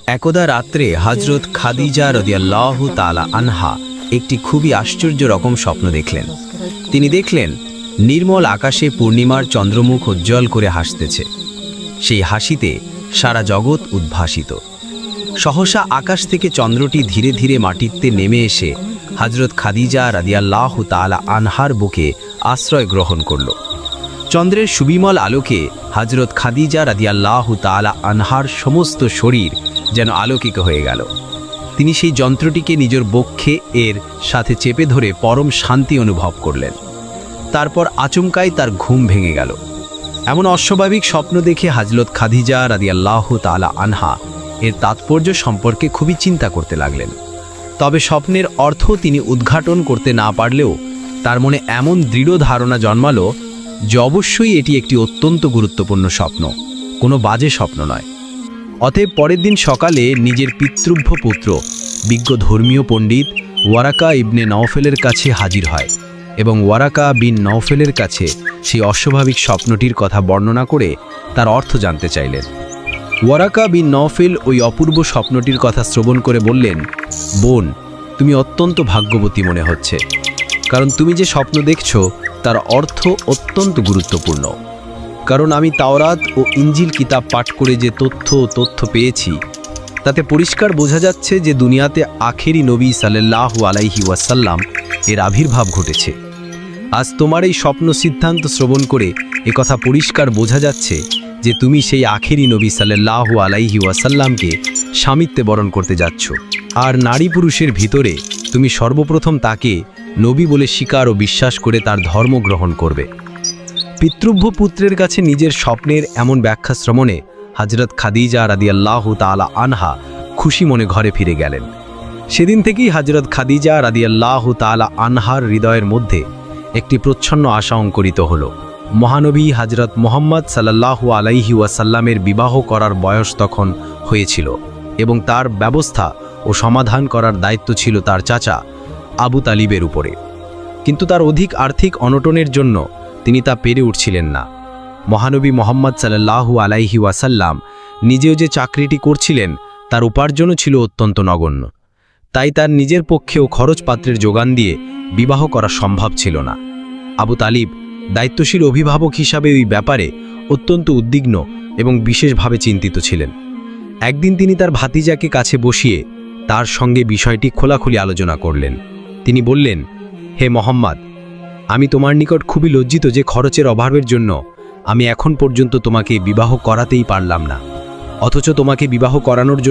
একদা রাত্রে হযরত খাদিজা রাদিয়াল্লাহু তাআলা আনহা একটি খুবই আশ্চর্য রকম স্বপ্ন দেখলেন। তিনি দেখলেন নির্মল আকাশে পূর্ণিমার চন্দ্রমুখ উজ্জ্বল করে হাসতেছে। সেই হাসিতে সারা জগৎ উদ্ভাসিত। সহসা আকাশ থেকে চন্দ্রটি ধীরে ধীরে মাটিতে নেমে এসে হযরত খাদিজা রাদিয়াল্লাহু তাআলা আনহার বুকে আশ্রয় গ্রহণ করল। চন্দ্রের সুবিমল আলোকে হযরত খাদিজা রাদিয়াল্লাহু তাআলা আনহার সমস্ত শরীর যেন আলোকিত হয়ে গেল। তিনি সেই যন্ত্রটিকে নিজের বক্ষে এর সাথে চেপে ধরে পরম শান্তি অনুভব করলেন। তারপর আচমকাই তার ঘুম ভেঙে গেল। এমন অস্বাভাবিক স্বপ্ন দেখে হযরত খাদিজা রাদিয়াল্লাহু তাআলা আনহা এর তাৎপর্য সম্পর্কে খুবই চিন্তা করতে লাগলেন। তবে স্বপ্নের অর্থ তিনি উদ্ঘাটন করতে না পারলেও তার মনে এমন দৃঢ় ধারণা জন্মালো যে অবশ্যই এটি একটি অত্যন্ত গুরুত্বপূর্ণ স্বপ্ন, কোনো বাজে স্বপ্ন নয়। অতএব পরের দিন সকালে নিজের পিতৃভ্য পুত্র বিজ্ঞ ধর্মীয় পণ্ডিত ওয়ারাকা ইবনে নওফেলের কাছে হাজির হয় এবং ওয়ারাকা বিন নওফেলের কাছে সেই অস্বাভাবিক স্বপ্নটির কথা বর্ণনা করে তার অর্থ জানতে চাইলেন। ওয়ারাকা বিন নওফেল ওই অপূর্ব স্বপ্নটির কথা শ্রবণ করে বললেন, বোন, তুমি অত্যন্ত ভাগ্যবতী মনে হচ্ছে, কারণ তুমি যে স্বপ্ন দেখছো তার অর্থ অত্যন্ত গুরুত্বপূর্ণ। কারণ আমি তাওরাত ও ইঞ্জিল কিতাব পাঠ করে যে তথ্য পেয়েছি তাতে পরিষ্কার বোঝা যাচ্ছে যে দুনিয়াতে আখেরি নবী সাল্লাল্লাহু আলাইহি ওয়াসাল্লাম এর আবির্ভাব ঘটেছে। আজ তোমার এই স্বপ্ন সিদ্ধান্ত শ্রবণ করে একথা পরিষ্কার বোঝা যাচ্ছে যে তুমি সেই আখেরি নবী সাল্লাল্লাহু আলাইহি ওয়াসাল্লামকে স্বামিত্বে বরণ করতে যাচ্ছ। আর নারী পুরুষের ভিতরে তুমি সর্বপ্রথম তাকে নবী বলে স্বীকার ও বিশ্বাস করে তার ধর্ম গ্রহণ করবে। পিতৃভ্য পুত্রের কাছে নিজের স্বপ্নের এমন ব্যাখ্যা শ্রবণে হযরত খাদিজা রাদিয়াল্লাহু তাআলা আনহা খুশি মনে ঘরে ফিরে গেলেন। সেদিন থেকেই হযরত খাদিজা রাদিয়াল্লাহু তাআলা আনহার হৃদয়ের মধ্যে একটি প্রচ্ছন্ন আশা অঙ্কুরিত হল। মহানবী হযরত মুহাম্মদ সাল্লাল্লাহু আলাইহি ওয়াসাল্লামের বিবাহ করার বয়স তখন হয়েছিল এবং তার ব্যবস্থা ও সমাধান করার দায়িত্ব ছিল তার চাচা আবু তালিবের উপরে। কিন্তু তার অধিক আর্থিক অনটনের জন্য তিনি তা পেরে উঠছিলেন না। মহানবী মুহাম্মদ সাল্লাল্লাহু আলাইহি ওয়াসাল্লাম নিজেও যে চাকরিটি করছিলেন তার উপার্জনও ছিল অত্যন্ত নগণ্য। তাই তার নিজের পক্ষেও খরচপাত্রের যোগান দিয়ে বিবাহ করা সম্ভব ছিল না। আবু তালিব দায়িত্বশীল অভিভাবক হিসাবে ওই ব্যাপারে অত্যন্ত উদ্বিগ্ন এবং বিশেষভাবে চিন্তিত ছিলেন। একদিন তিনি তার ভাতিজাকে কাছে বসিয়ে তার সঙ্গে বিষয়টি খোলাখুলি আলোচনা করলেন। তিনি বললেন, হে মোহাম্মদ, আমি তোমার নিকট খুবই লজ্জিত যে খরচের অভাবের জন্য আমি এখন পর্যন্ত তোমাকে বিবাহ করাতেই পারলাম না, অথচ তোমাকে বিবাহ করানোর জন্য